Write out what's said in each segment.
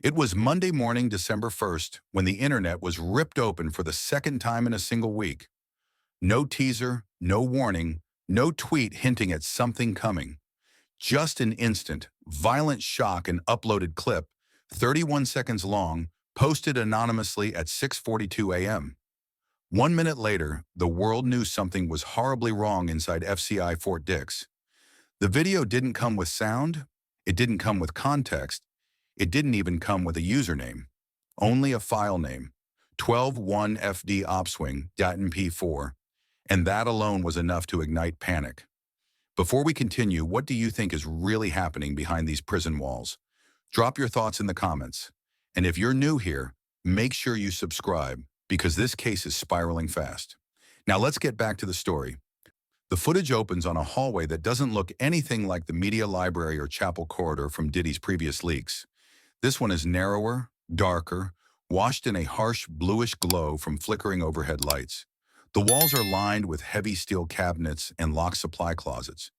It was Monday morning, December 1st, when the internet was ripped open for the second time in a single week. No teaser, no warning, no tweet hinting at something coming. Just an instant, violent shock and uploaded clip, 31 seconds long, posted anonymously at 6:42 a.m. 1 minute later, the world knew something was horribly wrong inside FCI Fort Dix. The video didn't come with sound, it didn't come with context, it didn't even come with a username. Only a file name, 121FD opswing.mp4, and that alone was enough to ignite panic. Before we continue, what do you think is really happening behind these prison walls? Drop your thoughts in the comments. And if you're new here, make sure you subscribe because this case is spiraling fast. Now let's get back to the story. The footage opens on a hallway that doesn't look anything like the media library or chapel corridor from Diddy's previous leaks. This one is narrower, darker, washed in a harsh bluish glow from flickering overhead lights. The walls are lined with heavy steel cabinets and locked supply closets.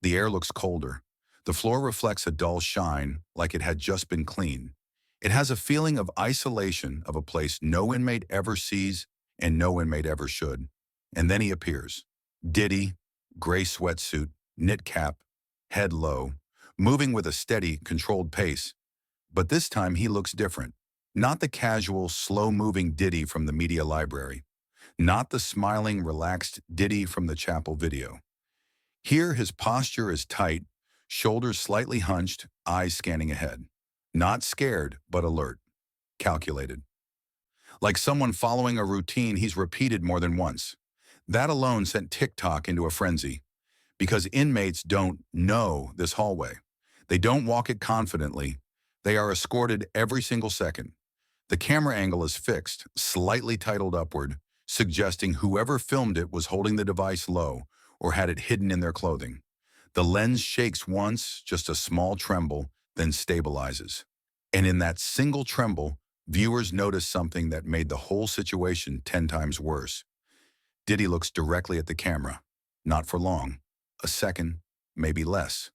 The air looks colder. The floor reflects a dull shine, like it had just been cleaned. It has a feeling of isolation, of a place no inmate ever sees and no inmate ever should. And then he appears. Diddy, gray sweatsuit, knit cap, head low, moving with a steady, controlled pace. But this time he looks different. Not the casual, slow-moving Diddy from the media library. Not the smiling, relaxed Diddy from the chapel video. Here his posture is tight, shoulders slightly hunched, eyes scanning ahead. Not scared, but alert. Calculated. Like someone following a routine he's repeated more than once. That alone sent TikTok into a frenzy. Because inmates don't know this hallway. They don't walk it confidently. They are escorted every single second. The camera angle is fixed, slightly titled upward, suggesting whoever filmed it was holding the device low or had it hidden in their clothing. The lens shakes once, just a small tremble, then stabilizes. And in that single tremble, viewers notice something that made the whole situation 10 times worse. Diddy looks directly at the camera. Not for long. A second, maybe less.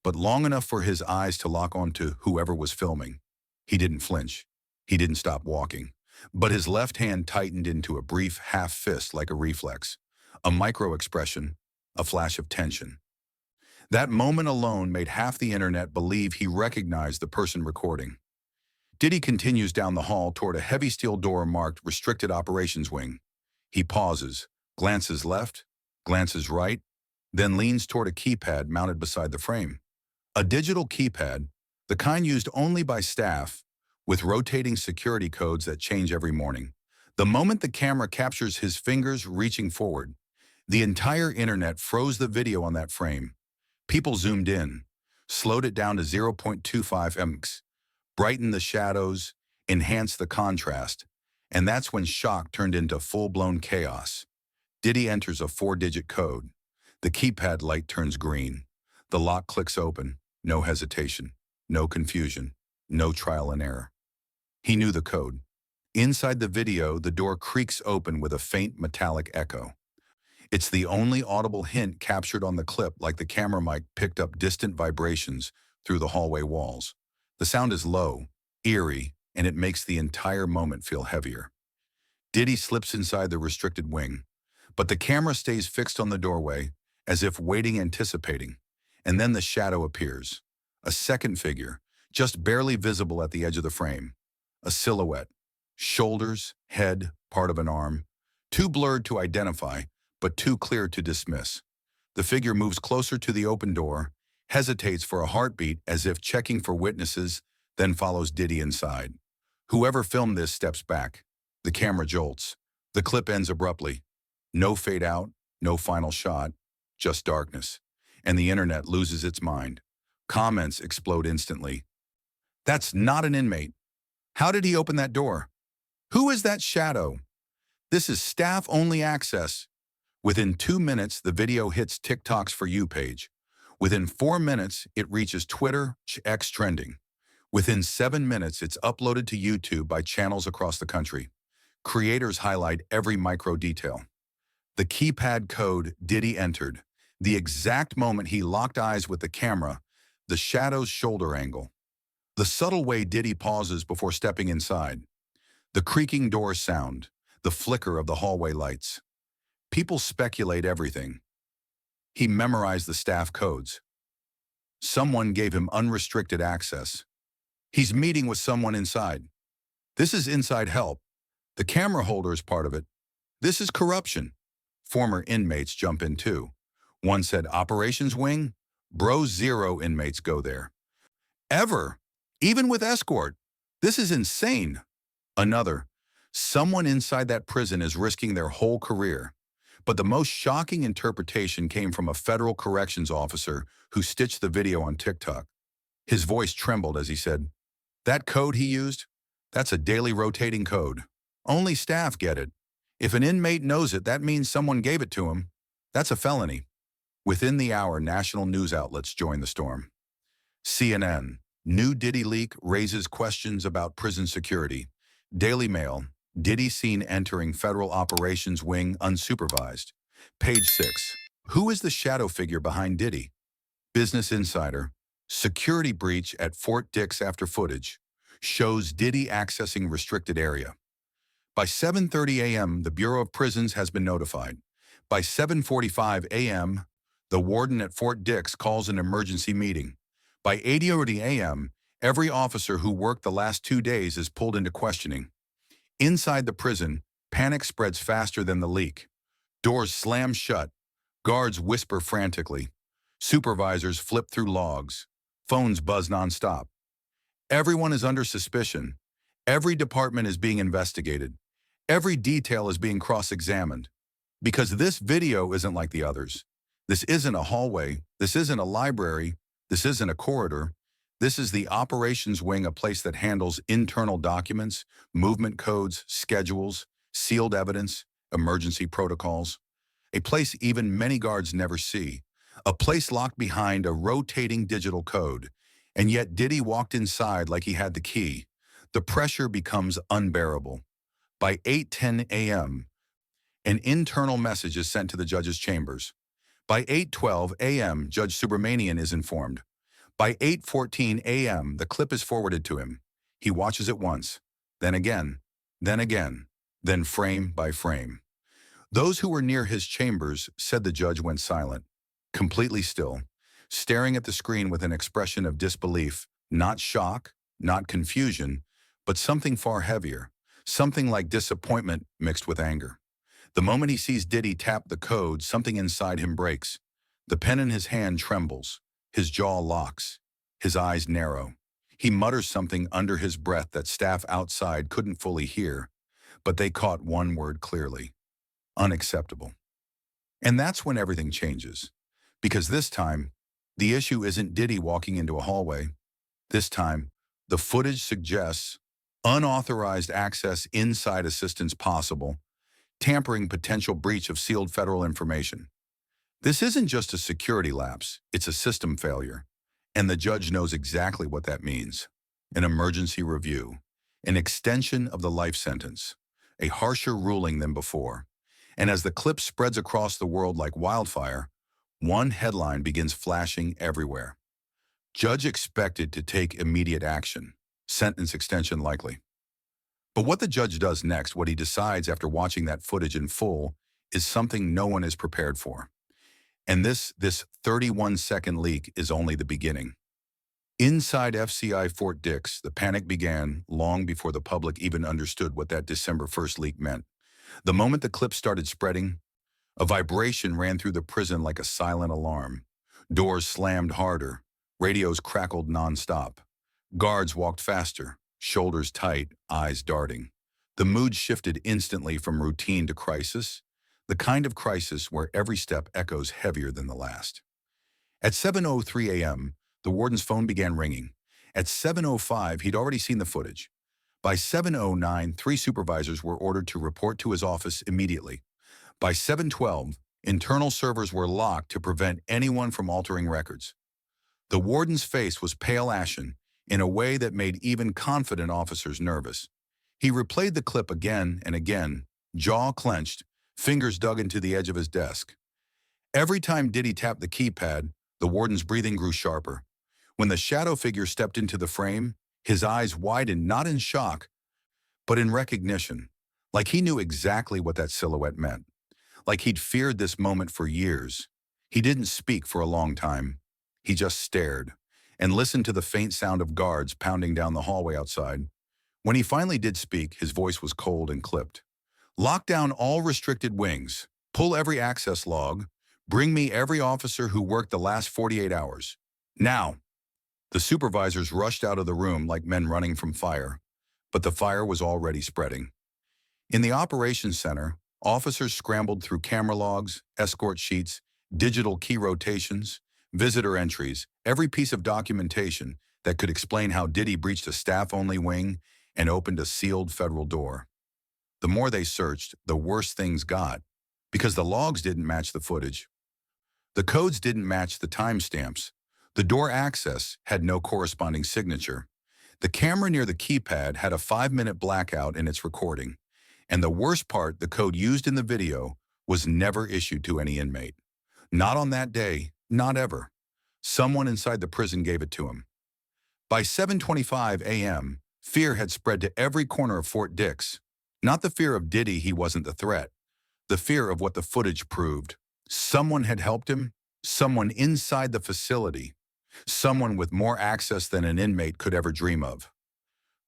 But long enough for his eyes to lock onto whoever was filming. He didn't flinch. He didn't stop walking. But his left hand tightened into a brief half fist like a reflex. A micro-expression, a flash of tension. That moment alone made half the internet believe he recognized the person recording. Diddy continues down the hall toward a heavy steel door marked Restricted Operations Wing. He pauses, glances left, glances right, then leans toward a keypad mounted beside the frame. A digital keypad, the kind used only by staff, with rotating security codes that change every morning. The moment the camera captures his fingers reaching forward, the entire internet froze the video on that frame. People zoomed in, slowed it down to 0.25 ms, brightened the shadows, enhanced the contrast, and that's when shock turned into full-blown chaos. Diddy enters a 4-digit code. The keypad light turns green. The lock clicks open. No hesitation, no confusion, no trial and error. He knew the code. Inside the video, the door creaks open with a faint metallic echo. It's the only audible hint captured on the clip, like the camera mic picked up distant vibrations through the hallway walls. The sound is low, eerie, and it makes the entire moment feel heavier. Diddy slips inside the restricted wing, but the camera stays fixed on the doorway, as if waiting, anticipating. And then the shadow appears. A second figure, just barely visible at the edge of the frame. A silhouette. Shoulders, head, part of an arm. Too blurred to identify, but too clear to dismiss. The figure moves closer to the open door, hesitates for a heartbeat as if checking for witnesses, then follows Diddy inside. Whoever filmed this steps back. The camera jolts. The clip ends abruptly. No fade out, no final shot, just darkness. And the internet loses its mind. Comments explode instantly. That's not an inmate. How did he open that door? Who is that shadow? This is staff-only access. Within 2 minutes, the video hits TikTok's For You page. Within 4 minutes, it reaches Twitter, X trending. Within 7 minutes, it's uploaded to YouTube by channels across the country. Creators highlight every micro detail. The keypad code Diddy entered, the exact moment he locked eyes with the camera, the shadow's shoulder angle. The subtle way Diddy pauses before stepping inside. The creaking door sound. The flicker of the hallway lights. People speculate everything. He memorized the staff codes. Someone gave him unrestricted access. He's meeting with someone inside. This is inside help. The camera holder is part of it. This is corruption. Former inmates jump in too. One said, operations wing? Bro, 0 inmates go there. Ever. Even with escort. This is insane. Another, someone inside that prison is risking their whole career. But the most shocking interpretation came from a federal corrections officer who stitched the video on TikTok. His voice trembled as he said, that code he used? That's a daily rotating code. Only staff get it. If an inmate knows it, that means someone gave it to him. That's a felony. Within the hour, national news outlets joined the storm. CNN, new Diddy leak raises questions about prison security. Daily Mail, Diddy seen entering federal operations wing unsupervised. Page 6, who is the shadow figure behind Diddy? Business Insider, security breach at Fort Dix after footage shows Diddy accessing restricted area. By 7:30 a.m., the Bureau of Prisons has been notified. By 7:45 a.m., the warden at Fort Dix calls an emergency meeting. By 8:30 a.m., every officer who worked the last 2 days is pulled into questioning. Inside the prison, panic spreads faster than the leak. Doors slam shut. Guards whisper frantically. Supervisors flip through logs. Phones buzz nonstop. Everyone is under suspicion. Every department is being investigated. Every detail is being cross-examined. Because this video isn't like the others. This isn't a hallway. This isn't a library. This isn't a corridor. This is the operations wing, a place that handles internal documents, movement codes, schedules, sealed evidence, emergency protocols. A place even many guards never see. A place locked behind a rotating digital code. And yet Diddy walked inside like he had the key. The pressure becomes unbearable. By 8:10 a.m., an internal message is sent to the judge's chambers. By 8:12 a.m., Judge Subramanian is informed. By 8:14 a.m., the clip is forwarded to him. He watches it once, then again, then frame by frame. Those who were near his chambers said the judge went silent, completely still, staring at the screen with an expression of disbelief, not shock, not confusion, but something far heavier, something like disappointment mixed with anger. The moment he sees Diddy tap the code, something inside him breaks. The pen in his hand trembles. His jaw locks. His eyes narrow. He mutters something under his breath that staff outside couldn't fully hear, but they caught one word clearly. Unacceptable. And that's when everything changes. Because this time, the issue isn't Diddy walking into a hallway. This time, the footage suggests unauthorized access inside assistance possible, tampering potential breach of sealed federal information. This isn't just a security lapse, it's a system failure. And the judge knows exactly what that means. An emergency review, an extension of the life sentence, a harsher ruling than before. And as the clip spreads across the world like wildfire, one headline begins flashing everywhere. Judge expected to take immediate action. Sentence extension likely. But what the judge does next, what he decides after watching that footage in full, is something no one is prepared for. And this 31-second leak is only the beginning. Inside FCI Fort Dix, the panic began long before the public even understood what that December 1st leak meant. The moment the clip started spreading, a vibration ran through the prison like a silent alarm. Doors slammed harder. Radios crackled nonstop. Guards walked faster, shoulders tight, eyes darting. The mood shifted instantly from routine to crisis, the kind of crisis where every step echoes heavier than the last. At 7:03 a.m., the warden's phone began ringing. At 7:05, he'd already seen the footage. By 7:09, 3 supervisors were ordered to report to his office immediately. By 7:12, internal servers were locked to prevent anyone from altering records. The warden's face was pale ashen in a way that made even confident officers nervous. He replayed the clip again and again, jaw clenched, fingers dug into the edge of his desk. Every time Diddy tapped the keypad, the warden's breathing grew sharper. When the shadow figure stepped into the frame, His eyes widened not in shock, but in recognition, like he knew exactly what that silhouette meant, like he'd feared this moment for years. He didn't speak for a long time. He just stared and listened to the faint sound of guards pounding down the hallway outside. When he finally did speak, his voice was cold and clipped. "Lock down all restricted wings. Pull every access log. Bring me every officer who worked the last 48 hours. Now." The supervisors rushed out of the room like men running from fire, but the fire was already spreading. In the operations center, officers scrambled through camera logs, escort sheets, digital key rotations, visitor entries, every piece of documentation that could explain how Diddy breached a staff-only wing and opened a sealed federal door. The more they searched, the worse things got, because the logs didn't match the footage. The codes didn't match the timestamps. The door access had no corresponding signature. The camera near the keypad had a 5-minute blackout in its recording. And the worst part, the code used in the video was never issued to any inmate. Not on that day, not ever. Someone inside the prison gave it to him. By 7:25 a.m., fear had spread to every corner of Fort Dix. Not the fear of Diddy, he wasn't the threat. The fear of what the footage proved. Someone had helped him, someone inside the facility, someone with more access than an inmate could ever dream of.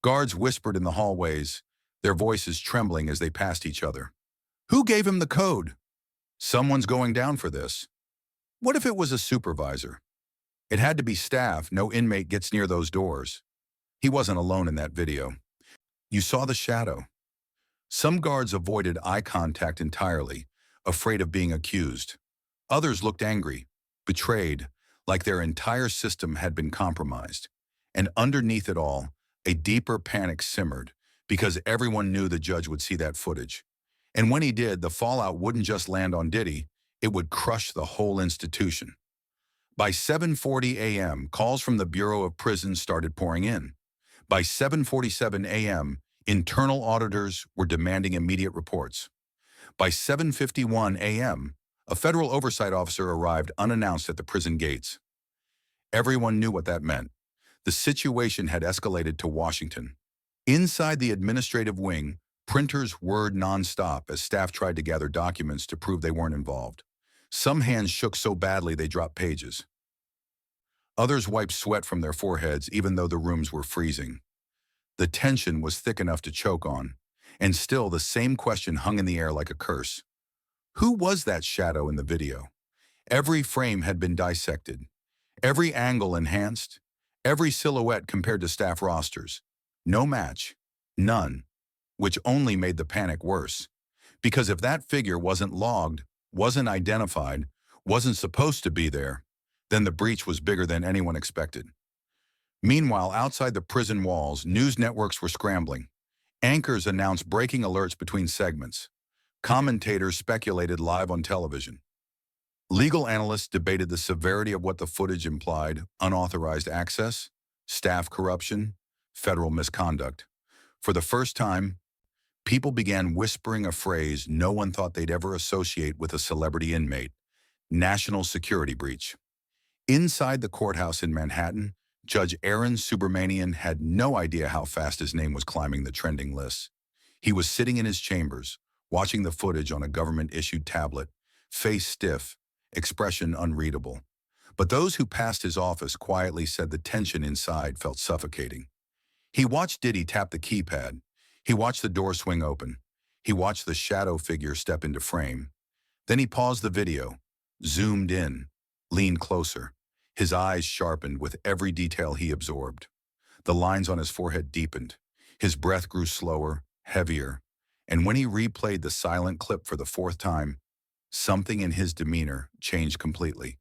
Guards whispered in the hallways, their voices trembling as they passed each other. Who gave him the code? Someone's going down for this. What if it was a supervisor? It had to be staff. No inmate gets near those doors. He wasn't alone in that video. You saw the shadow. Some guards avoided eye contact entirely, afraid of being accused. Others looked angry, betrayed, like their entire system had been compromised. And underneath it all, a deeper panic simmered, because everyone knew the judge would see that footage. And when he did, the fallout wouldn't just land on Diddy, it would crush the whole institution. By 7:40 a.m., calls from the Bureau of Prisons started pouring in. By 7:47 a.m., internal auditors were demanding immediate reports. By 7:51 a.m., a federal oversight officer arrived unannounced at the prison gates. Everyone knew what that meant. The situation had escalated to Washington. Inside the administrative wing, printers whirred nonstop as staff tried to gather documents to prove they weren't involved. Some hands shook so badly they dropped pages. Others wiped sweat from their foreheads even though the rooms were freezing. The tension was thick enough to choke on, and still the same question hung in the air like a curse. Who was that shadow in the video? Every frame had been dissected, every angle enhanced, every silhouette compared to staff rosters. No match, none, which only made the panic worse. Because if that figure wasn't logged, wasn't identified, wasn't supposed to be there, then the breach was bigger than anyone expected. Meanwhile, outside the prison walls, news networks were scrambling. Anchors announced breaking alerts between segments. Commentators speculated live on television. Legal analysts debated the severity of what the footage implied: unauthorized access, staff corruption, federal misconduct. For the first time, people began whispering a phrase no one thought they'd ever associate with a celebrity inmate: national security breach. Inside the courthouse in Manhattan, Judge Subramanian had no idea how fast his name was climbing the trending lists. He was sitting in his chambers, watching the footage on a government-issued tablet, face stiff, expression unreadable. But those who passed his office quietly said the tension inside felt suffocating. He watched Diddy tap the keypad. He watched the door swing open. He watched the shadow figure step into frame. Then he paused the video, zoomed in, leaned closer. His eyes sharpened with every detail he absorbed. The lines on his forehead deepened. His breath grew slower, heavier. And when he replayed the silent clip for the fourth time, something in his demeanor changed completely.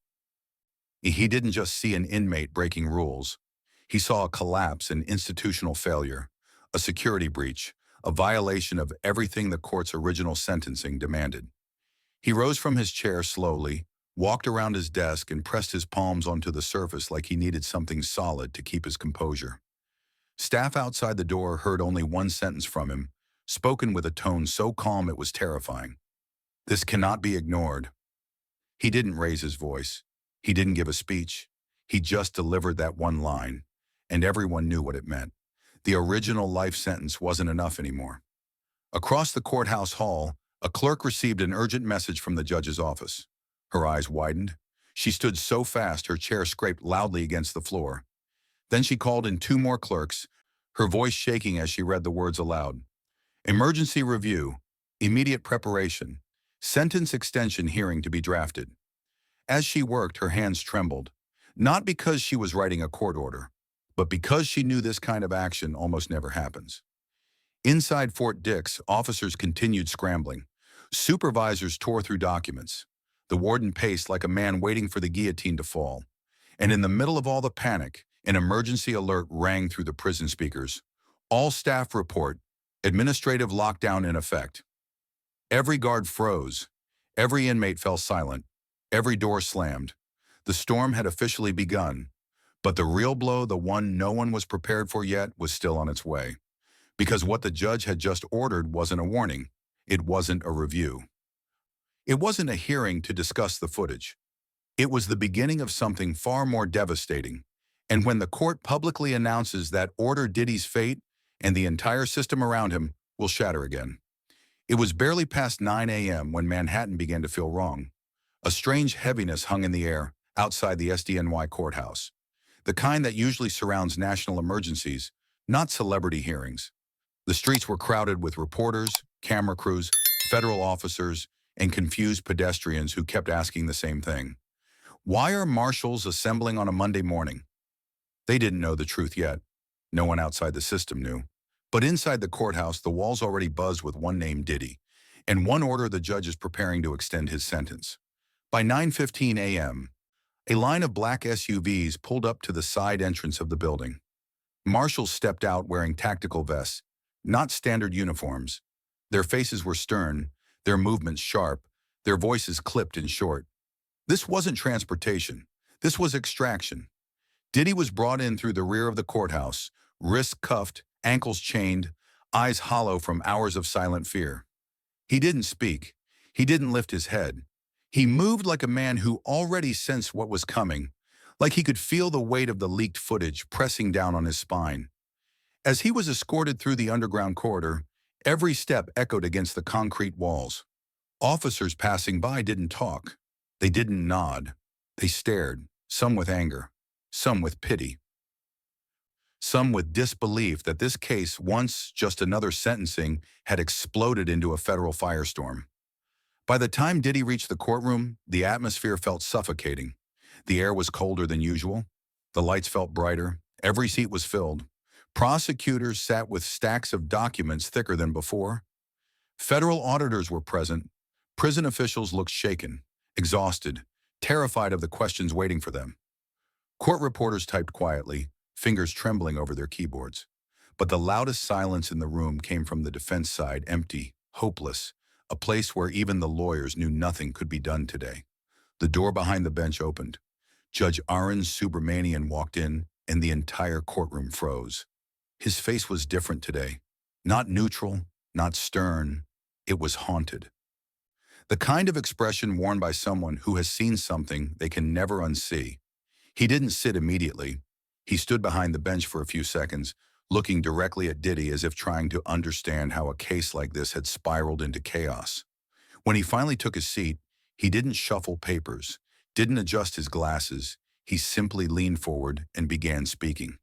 He didn't just see an inmate breaking rules. He saw a collapse and institutional failure, a security breach, a violation of everything the court's original sentencing demanded. He rose from his chair slowly, walked around his desk, and pressed his palms onto the surface like he needed something solid to keep his composure. Staff outside the door heard only one sentence from him, spoken with a tone so calm it was terrifying. This cannot be ignored. He didn't raise his voice. He didn't give a speech. He just delivered that one line, and everyone knew what it meant. The original life sentence wasn't enough anymore. Across the courthouse hall, a clerk received an urgent message from the judge's office. Her eyes widened. She stood so fast her chair scraped loudly against the floor. Then she called in two more clerks, her voice shaking as she read the words aloud. Emergency review, immediate preparation, sentence extension hearing to be drafted. As she worked, her hands trembled, not because she was writing a court order, but because she knew this kind of action almost never happens. Inside Fort Dix, officers continued scrambling. Supervisors tore through documents. The warden paced like a man waiting for the guillotine to fall. And in the middle of all the panic, an emergency alert rang through the prison speakers. All staff report, administrative lockdown in effect. Every guard froze. Every inmate fell silent. Every door slammed. The storm had officially begun. But the real blow, the one no one was prepared for yet, was still on its way. Because what the judge had just ordered wasn't a warning. It wasn't a review. It wasn't a hearing to discuss the footage. It was the beginning of something far more devastating. And when the court publicly announces that order, Diddy's fate and the entire system around him will shatter again. It was barely past 9 a.m. when Manhattan began to feel wrong. A strange heaviness hung in the air outside the SDNY courthouse, the kind that usually surrounds national emergencies, not celebrity hearings. The streets were crowded with reporters, camera crews, federal officers, and confused pedestrians who kept asking the same thing. Why are marshals assembling on a Monday morning? They didn't know the truth yet. No one outside the system knew. But inside the courthouse, the walls already buzzed with one name, Diddy, and one order: the judge is preparing to extend his sentence. By 9:15 a.m., a line of black SUVs pulled up to the side entrance of the building. Marshals stepped out wearing tactical vests, not standard uniforms. Their faces were stern, their movements sharp, their voices clipped and short. This wasn't transportation. This was extraction. Diddy was brought in through the rear of the courthouse, wrists cuffed, ankles chained, eyes hollow from hours of silent fear. He didn't speak. He didn't lift his head. He moved like a man who already sensed what was coming, like he could feel the weight of the leaked footage pressing down on his spine. As he was escorted through the underground corridor, every step echoed against the concrete walls. Officers passing by didn't talk. They didn't nod. They stared, some with anger, some with pity, some with disbelief that this case, once just another sentencing, had exploded into a federal firestorm. By the time Diddy reached the courtroom, the atmosphere felt suffocating. The air was colder than usual. The lights felt brighter. Every seat was filled. Prosecutors sat with stacks of documents thicker than before. Federal auditors were present. Prison officials looked shaken, exhausted, terrified of the questions waiting for them. Court reporters typed quietly, fingers trembling over their keyboards. But the loudest silence in the room came from the defense side, empty, hopeless, a place where even the lawyers knew nothing could be done today. The door behind the bench opened. Judge Subramanian walked in, and the entire courtroom froze. His face was different today. Not neutral, not stern. It was haunted. The kind of expression worn by someone who has seen something they can never unsee. He didn't sit immediately. He stood behind the bench for a few seconds, looking directly at Diddy as if trying to understand how a case like this had spiraled into chaos. When he finally took his seat, he didn't shuffle papers, didn't adjust his glasses. He simply leaned forward and began speaking.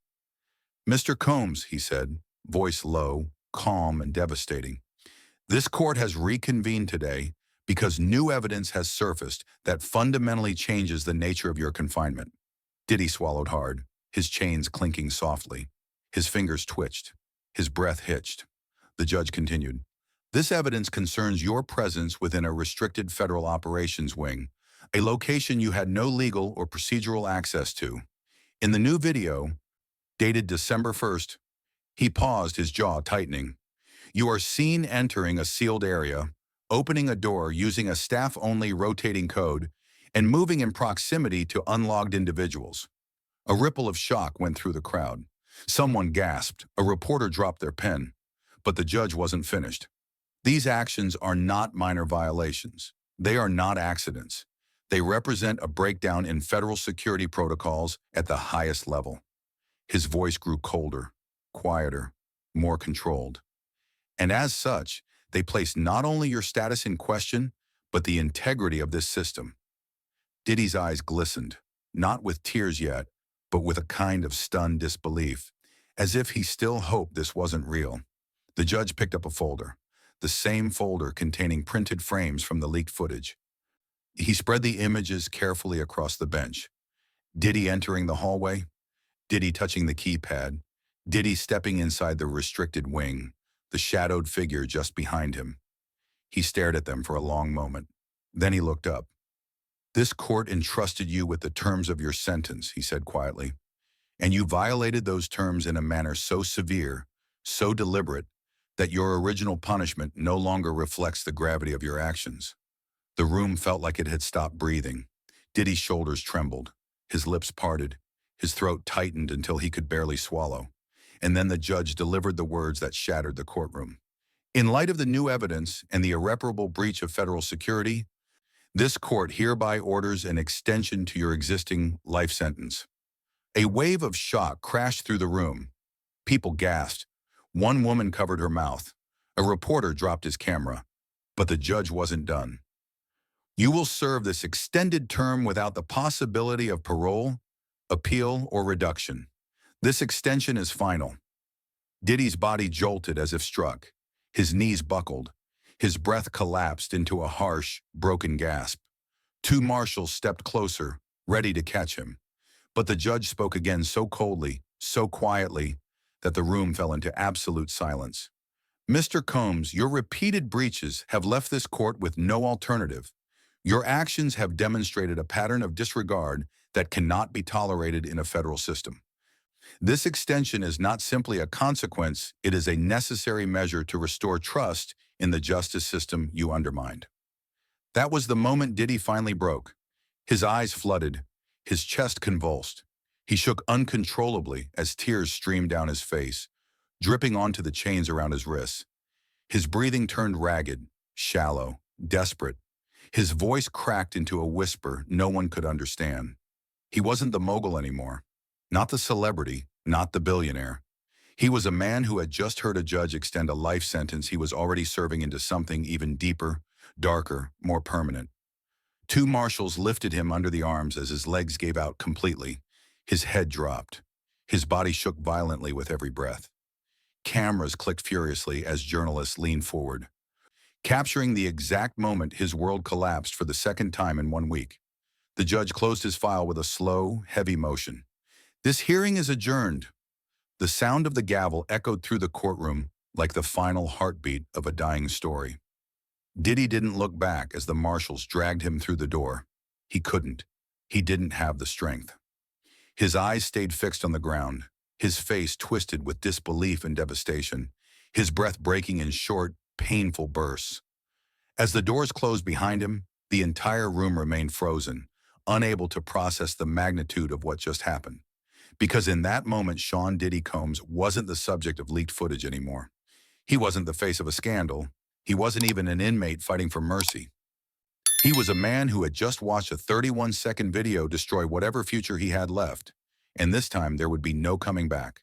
"Mr. Combs," he said, voice low, calm, and devastating. "This court has reconvened today because new evidence has surfaced that fundamentally changes the nature of your confinement." Diddy swallowed hard, his chains clinking softly. His fingers twitched. His breath hitched. The judge continued. "This evidence concerns your presence within a restricted federal operations wing, a location you had no legal or procedural access to. In the new video, dated December 1st, he paused, his jaw tightening. You are seen entering a sealed area, opening a door using a staff-only rotating code, and moving in proximity to unlogged individuals." A ripple of shock went through the crowd. Someone gasped. A reporter dropped their pen. But the judge wasn't finished. "These actions are not minor violations. They are not accidents. They represent a breakdown in federal security protocols at the highest level." His voice grew colder. quieter, more controlled. And as such, they place not only your status in question, but the integrity of this system. Diddy's eyes glistened, not with tears yet, but with a kind of stunned disbelief, as if he still hoped this wasn't real. The judge picked up a folder, the same folder containing printed frames from the leaked footage. He spread the images carefully across the bench. Diddy entering the hallway, Diddy touching the keypad, Diddy stepping inside the restricted wing, the shadowed figure just behind him. He stared at them for a long moment. Then he looked up. "This court entrusted you with the terms of your sentence," he said quietly, "and you violated those terms in a manner so severe, so deliberate, that your original punishment no longer reflects the gravity of your actions." The room felt like it had stopped breathing. Diddy's shoulders trembled, his lips parted, his throat tightened until he could barely swallow. And then the judge delivered the words that shattered the courtroom. "In light of the new evidence and the irreparable breach of federal security, this court hereby orders an extension to your existing life sentence." A wave of shock crashed through the room. People gasped. One woman covered her mouth. A reporter dropped his camera. But the judge wasn't done. "You will serve this extended term without the possibility of parole, appeal, or reduction. This extension is final." Diddy's body jolted as if struck. His knees buckled. His breath collapsed into a harsh, broken gasp. Two marshals stepped closer, ready to catch him. But the judge spoke again so coldly, so quietly, that the room fell into absolute silence. "Mr. Combs, your repeated breaches have left this court with no alternative. Your actions have demonstrated a pattern of disregard that cannot be tolerated in a federal system. This extension is not simply a consequence, it is a necessary measure to restore trust in the justice system you undermined." That was the moment Diddy finally broke. His eyes flooded, his chest convulsed. He shook uncontrollably as tears streamed down his face, dripping onto the chains around his wrists. His breathing turned ragged, shallow, desperate. His voice cracked into a whisper no one could understand. He wasn't the mogul anymore. Not the celebrity, not the billionaire. He was a man who had just heard a judge extend a life sentence he was already serving into something even deeper, darker, more permanent. Two marshals lifted him under the arms as his legs gave out completely. His head dropped. His body shook violently with every breath. Cameras clicked furiously as journalists leaned forward, capturing the exact moment his world collapsed for the second time in 1 week. The judge closed his file with a slow, heavy motion. "This hearing is adjourned." The sound of the gavel echoed through the courtroom like the final heartbeat of a dying story. Diddy didn't look back as the marshals dragged him through the door. He couldn't. He didn't have the strength. His eyes stayed fixed on the ground, his face twisted with disbelief and devastation, his breath breaking in short, painful bursts. As the doors closed behind him, the entire room remained frozen, unable to process the magnitude of what just happened. Because in that moment, Sean Diddy Combs wasn't the subject of leaked footage anymore. He wasn't the face of a scandal. He wasn't even an inmate fighting for mercy. He was a man who had just watched a 31-second video destroy whatever future he had left. And this time, there would be no coming back.